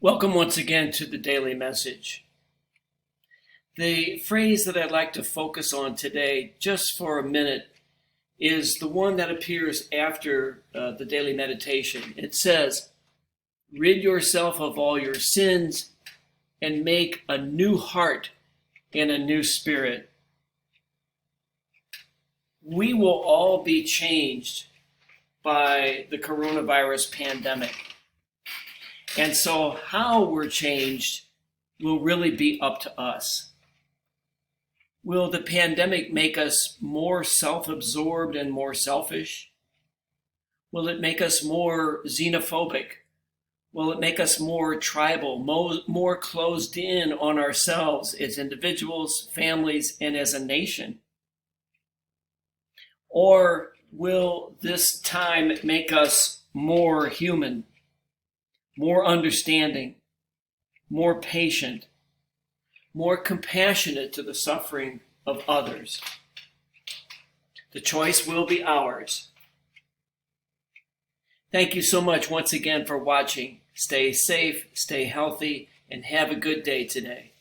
Welcome once again to the Daily Message. The phrase that I'd like to focus on today, just for a minute, is the one that appears after the daily meditation. It says, "Rid yourself of all your sins and make a new heart and a new spirit." We will all be changed by the coronavirus pandemic. And so how we're changed will really be up to us. Will the pandemic make us more self-absorbed and more selfish? Will it make us more xenophobic? Will it make us more tribal, more closed in on ourselves as individuals, families, and as a nation? Or will this time make us more human, more understanding, more patient, more compassionate to the suffering of others? The choice will be ours. Thank you so much once again for watching. Stay safe, stay healthy, and have a good day today.